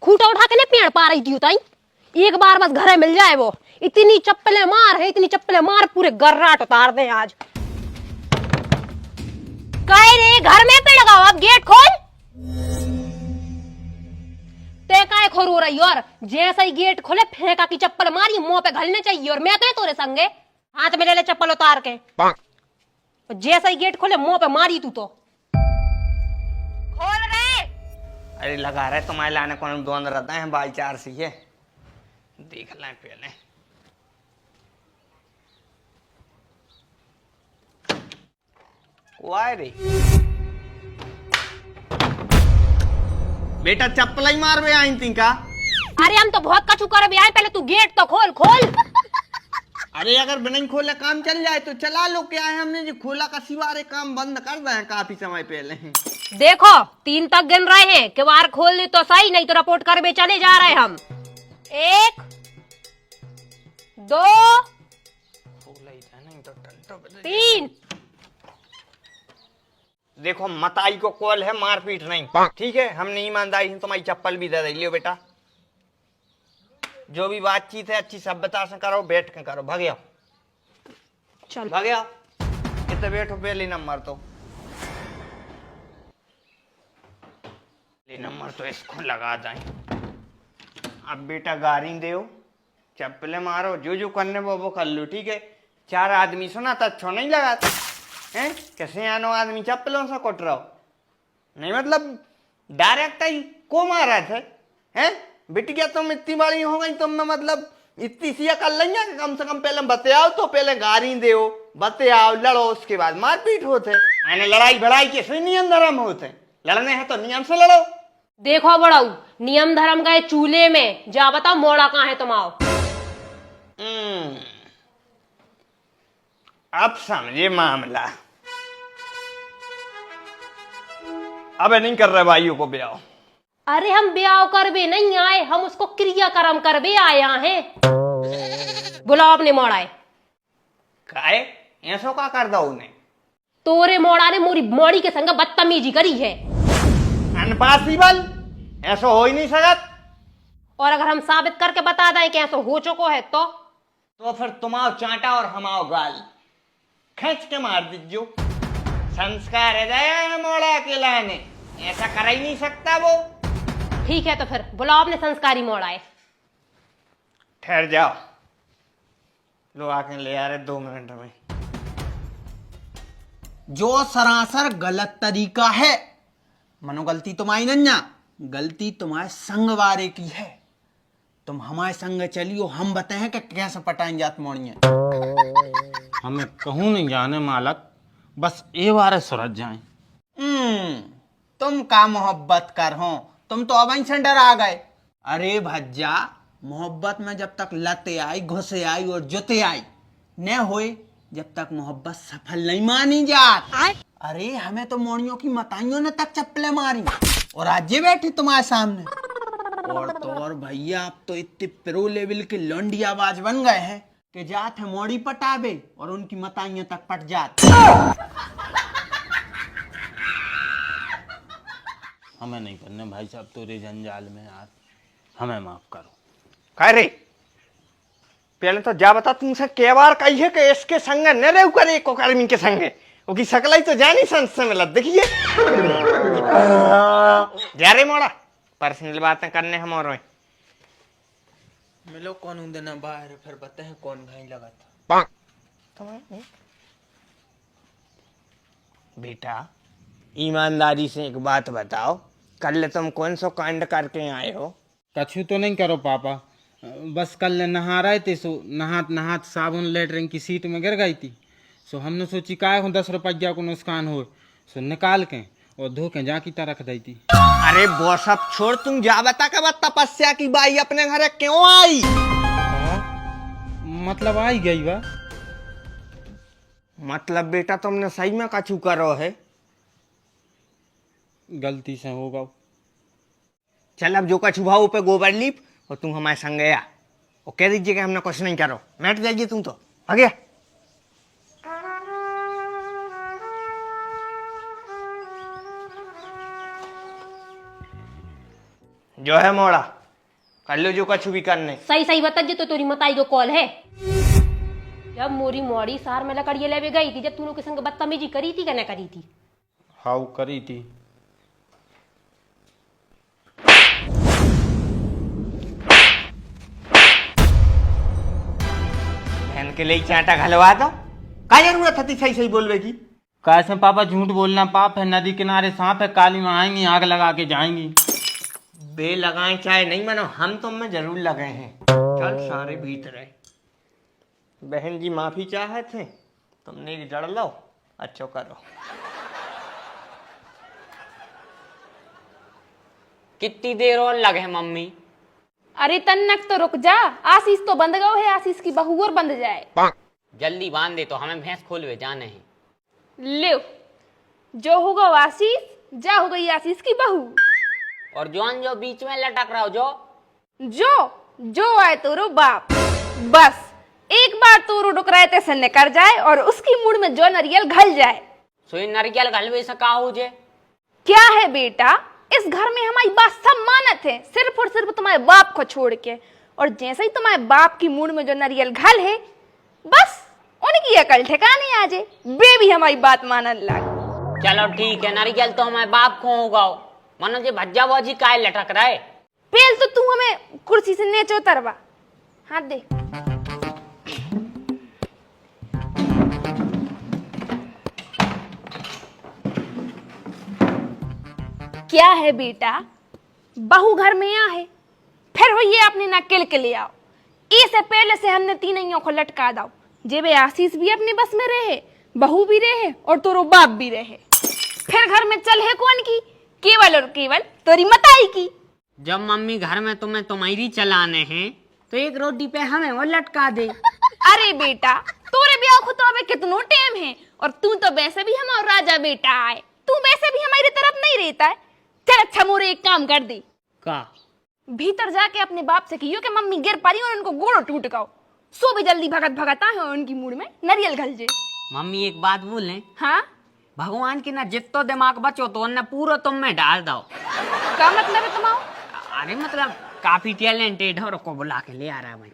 खूटा उठा के नहीं पेड़ पा रही थी उताई। एक बार बस घरे मिल जाए वो, इतनी चप्पलें मार है, इतनी चप्पलें मार पूरे गर्राट उतार दे आज। कहे रे घर में पे लगाओ, अब गेट खोल। ते काय खोर हो रही और जैसा ही गेट खोले फेंका की चप्पल मारी मुंह पे घलने चाहिए। और मैं तो तोरे संगे हाथ में ले ले चप्पल उतार के, जैसा ही गेट खोले मुंह पे मारी तू तो। खोल रे। अरे लगा रहे तुम्हारे लाने कौन दोन रहता है बाई चार सी है, देख लें पहले। वाह रे बेटा चप्पल ही मार आई थी का? अरे हम तो बहुत कछु कर भी आए, पहले तू गेट तो खोल खोल। अरे अगर बिना खोले काम चल जाए तो चला लो, क्या है हमने जो खोला का सिवारे काम बंद कर दे हैं काफी समय पहले। देखो 3 तक गिन रहे हैं, किवाड़ खोल ले तो सही, नहीं तो रिपोर्ट कर बे चले जा रहे हम। 1 2 3। देखो मताई को कॉल है, मारपीट नहीं, ठीक है? हमने ईमानदारी से तुम्हारी चप्पल भी दे दी। लियो बेटा, जो भी बातचीत है अच्छी सभ्यता से करो, बैठ के करो। भाग्या चल भाग्या, कितने बैठो पहले नंबर तो नंबर तो इसको लगा दें। अब बेटा गाड़ी दो, चप्पलें मारो, जो जो करने वो कर लो, ठीक है? 4 आदमी सुना तो अच्छो नहीं लगाते हैं, कैसे आनो आदमी चप्पलों से कट रहा हो नहीं, मतलब डायरेक्ट ही को मारा थे हैं? बिटिया तुम इतनी बड़ी हो गई, तुम में मतलब इतनी सी कर लेंगे कि कम से कम पहले बताओ तो, पहले गाड़ी दो, बताओ, लड़ो, उसके बाद मारपीट होते। मैंने लड़ाई भड़ाई के नियम धर्म होते, लड़ने हैं तो नियम से लड़ो। देखो बड़ाऊ, नियम धर्म गए चूल्हे में, जा बताओ मोड़ा कहाँ है तुम आओ। अब समझे मामला। अब नहीं कर रहे भाइयों को ब्याह। अरे हम ब्याह करबे नहीं आए, हम उसको क्रियाक्रम करबे आया हैं। बुलाओ अपने मोड़ाए। काहे ऐसो का कर दो उन्हें? तोरे मोड़ा ने मोरी मोड़ी के संग बदतमीजी करी है। अनपॉसिबल, ऐसा हो ही नहीं सकत। और अगर हम साबित करके बता दें कि ऐसा हो चुको है तो फिर तुम आओ चांटा और हम आओ गाल, खींच के मार दीजियो। संस्कार है दया है मोड़ा के लाने, ऐसा कर ही नहीं सकता वो। ठीक है तो फिर बुलाओ अपने संस्कारी मोड़ाए। ठहर जाओ, लो आके ले आ रहे 2 मिनट में। जो सरासर गलत तरीका है, मनो गलती तुम्हारी नन्या, गलती तुम्हारे संग वारे की है। तुम हमारे संग चलियो, हम बताएं कि कैसे पटाएं जात मोड़िए। हमें कहूँ नहीं जाने मालक, बस ए बार सुरज जाए। तुम का मोहब्बत कर हो, तुम तो अब से डरा गए। अरे भज्जा, मोहब्बत में जब तक लते आई, घुसे आई और जुते आई न होए, जब तक मोहब्बत सफल नहीं मानी जात। अरे हमें तो मोड़ियों की मताइयों ने तक चप्पलें मारी और आज ये बैठी तुम्हारे सामने। और तो और भैया, आप तो इतने प्रो लेवल के लौंडियाबाज बन गए हैं कि जात है मोड़ी पटाबे और उनकी मताइयों तक पट जात। हमें नहीं करने भाई साहब तोरे जंजाल में, यार हमें माफ करो। कह रे पहले तो जा बता, तुमसे कै बार कही है कि इसके संग न रहो करे को कर्मी के संगे, उसकी शकल ही तो जानी संत से मिलत। देखिए जा रे मोड़ा, पर्सनल बातें करने हम और मिलो कौन देना बाहर, फिर बताए कौन घाई लगा था। बेटा ईमानदारी से एक बात बताओ, कल तुम कौन सा कांड करके आए हो? कछु तो नहीं करो पापा, बस कल नहा रहे थे, सो नहात नहात साबुन लेटरिन की सीट में गिर गई थी। सो हमने सोची काय हो 10 रुपया को नुकसान हो, सो निकाल के और धो के जा की तरह रख दी थी। अरे वो सब छोड़, तुम जा बता के बात तपस्या की बाई अपने घर क्यों आई? मतलब आई गई बा। मतलब बेटा तुमने सही में कछु करो है? गलती से होगा। चल अब जो कछु भाव पे गोबर लीप और तुम हमारे संग गया और कह दीजिए कि हमने कुछ नहीं करो, बैठ जाइए तुम तो आ गया। जो है मोड़ा कर लो जो कछु भी करने। सही सही बता जो तो तेरी मताई को कॉल है। जब मोरी मोड़ी सार में लकड़िया लेवे गई थी, जब तूने के संग बदतमीजी करी थी क्या न करी थी? हाउ करी थी। बहन के लिए चांटा घलवा दो, क्या जरूरत थी सही सही बोलवे की? कैसे पापा झूठ बोलना पाप है, नदी किनारे सांप है, काली माँ आएंगी आग लगा के जाएंगी। बे लगाए चाहे नहीं मानो, हम तुम में जरूर लगे हैं। चल सारे भीतर है। बहन जी माफी चाहे थे, तुमने जड़ लो, अच्छो करो। कितनी देर और लगे मम्मी? अरे तन्नक तो रुक जा, आशीष तो बंद गयो है, आशीष की बहू और बंद जाए। जल्दी बांध दे तो हमें भैंस खोलवे जाने हैं। ले जो होगा आशीष, जा हो गई आशीष की बहू। और जॉन जो बीच में लटक रहा हो जो आए तोरो बाप, बस एक बार तोरो डुकराते से निकल जाए और उसकी मुड़ में जो नरियल घल जाए। सोई नरियल घलवे से का हो जे? क्या है बेटा, इस घर में हमारी बात सब मानत है, सिर्फ और सिर्फ तुम्हारे बाप को छोड़ के। और जैसे ही तुम्हारे बाप की मुड़ में जो नरियल घल है, बस उनकी अकल ठिकाने आ जाए, वे भी हमारी बात मानने लग। चलो ठीक है, नरियल तो हमारे बाप को होगा। मनो जी भज्जा बाजी काय लटक रहा है? पहले तो तू हमें कुर्सी से नीचे उतरवा, हाथ दे। क्या है बेटा, बहू घर में आ है, फिर हो ये अपने नकेल के ले आओ। इससे पहले से हमने तीनों को लटका दो, जेबे आशीष भी अपने बस में रहे, बहू भी रहे और तोरो बाप भी रहे। फिर घर में चल है कौन की? केवल और केवल तोरी मताई की। जब मम्मी घर में तुम्हें तुम्हारी चलाने हैं तो एक रोटी पे हमें वो लटका दे। अरे बेटा, तोरे ब्याह को तो अबे कितनो टाइम है, और तू तो वैसे भी हमारा राजा बेटा है, तू वैसे भी हमारी तरफ नहीं रहता है। चल अच्छा मोरे एक काम कर दे, का भीतर जाके अपने बाप से कहियो कि मम्मी गिर पड़ी और उनको गोड़ो टूट गओ, सो भी जल्दी भगत भगत आए और उनकी मुड़ में नरियल घल जे। मम्मी एक बात बोले, हाँ भगवान की ना जितो दिमाग बचो तो उन्हें पूरा तुम में डाल दो। क्या मतलब है तुम्हारा? अरे मतलब काफी टैलेंटेड है और को बुला के ले आ रहा है भाई।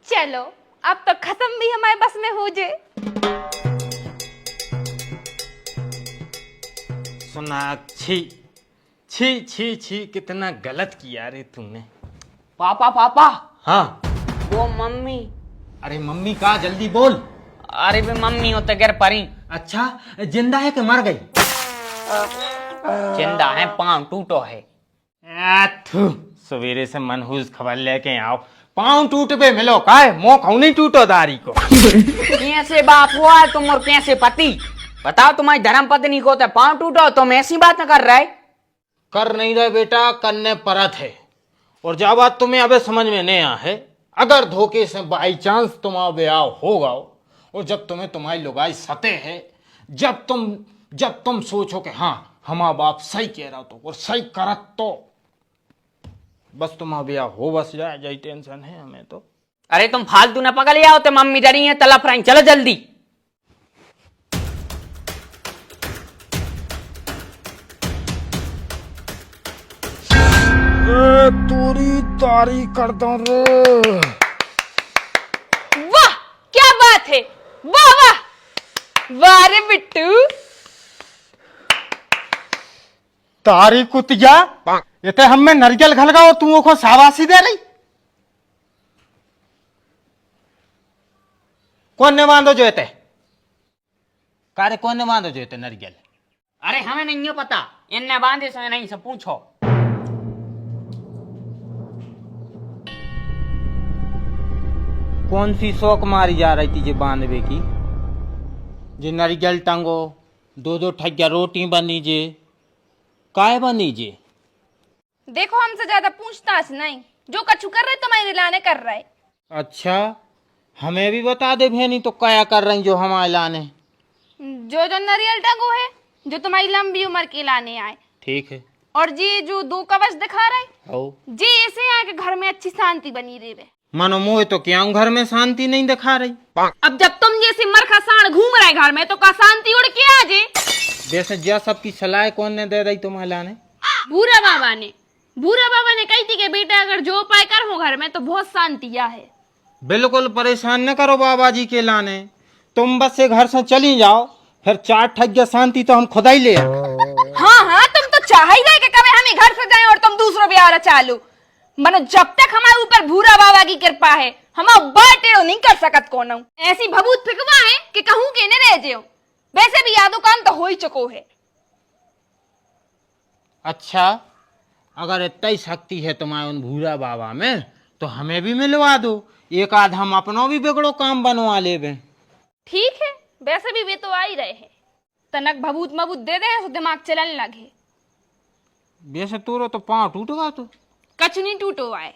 चलो अब तो खत्म भी हमारे बस में हो जे। सोनाक्षी, छी छी छी कितना गलत किया रे तूने। पापा पापा, हाँ वो मम्मी। अरे मम्मी का, जल्दी बोल। अरे वे मम्मी हो तो गिर पड़ी। अच्छा जिंदा है कि मर गई? जिंदा है, पांव टूटो है। सवेरे से मनहूस खबर लेके आओ, पाँव टूट पे मिलो काय मोह खाऊ नहीं टूटो दारी को। कैसे बाप हुआ है तुम और कैसे पति? बताओ तुम्हारी धर्म पत्नी को तो पांव टूटो, तुम ऐसी बात न कर रहे। कर नहीं रहे बेटा, करने परत है। और जब बात तुम्हें अबे समझ में नहीं आ है, अगर धोखे से बाई चांस तुम्हारा ब्याह होगा और जब तुम्हें तुम्हारी लुगाई सते है, जब तुम सोचो कि हाँ हमारा बाप सही कह रहा तो और सही करत तो बस तुम्हारा ब्याह हो बस जाए, यही टेंशन है हमें तो। अरे तुम फालतू न पकड़ लिया होते, मम्मी डरी है तला फ्राई। चलो जल्दी। तोरी तारी करता रे। वाह क्या बात है, वाह वाह वाह रे बिट्टू। तारी कुतिया, ये ते हमें नरियल घलगाओ, तू को शाबाशी दे रही। कौन ने बांधो जो ते? कार्य कौन ने बांधो जो ते नरियल? अरे हमें नहीं है पता, इनने बांधे से नहीं से पूछो। कौन सी शौक मारी जा रही थी जे बांधवे की? जे नरियल टंगो, दो ठग्या रोटी बनी जे, काय बनी जे? देखो हमसे ज्यादा पूछताछ नहीं, जो कछु कर रहे तुम्हारे लाने कर रहे। अच्छा हमें भी बता दे भेनी तो क्या कर रही जो हमारे लाने। जो जो नारियल टंगो है, जो तुम्हारी लंबी उम्र के लाने आए। ठीक है। और जी जो दो कवच दिखा रहे, हो जी ऐसे आए कि घर में अच्छी शांति बनी रहे। मानो मोह तो क्या घर में शांति नहीं दिखा रही। अब जब तुम जैसे मरखा सांड घूम रहे घर में तो का शांति उड़ के आ जे। जैसे जा सबकी सलाह कौन ने दे रही तुम्हारे लाने? भूरा बाबा ने कही थी कि बेटा अगर जो उपाय कर हो घर में तो बहुत शांतिया है। बिल्कुल परेशान न करो बाबा जी के लाने, तुम बस ये घर से चली जाओ, फिर 4 ठग्या शांति तो हम खुदा ही ले आए। हाँ तुम तो चाह ही रहे कि कभी हम ही घर से जाएं और तुम दूसरों ब्याह चालू। मनो जब तक हमारे ऊपर भूरा बाबा की कृपा है हम बाटेड़ो नहीं कर सकत कौन ऐसी भभूत फिकवा है कि कहूं के न रह जाओ। वैसे भी यादों काम तो हो ही चुको है। अच्छा, अगर इतना ही शक्ति है तुम्हारे उन भूरा बाबा में तो हमें भी मिलवा दो, एक आध हम अपनों भी बिगड़ो काम बनवा लेवे। ठीक है, वैसे भी वे तो आ ही रहे हैं। तनक भभूत मबूत दे दे तो दिमाग चलने लगे। वैसे तोरो तो पाँव टूट गया तो कछ नहीं टूटो आए।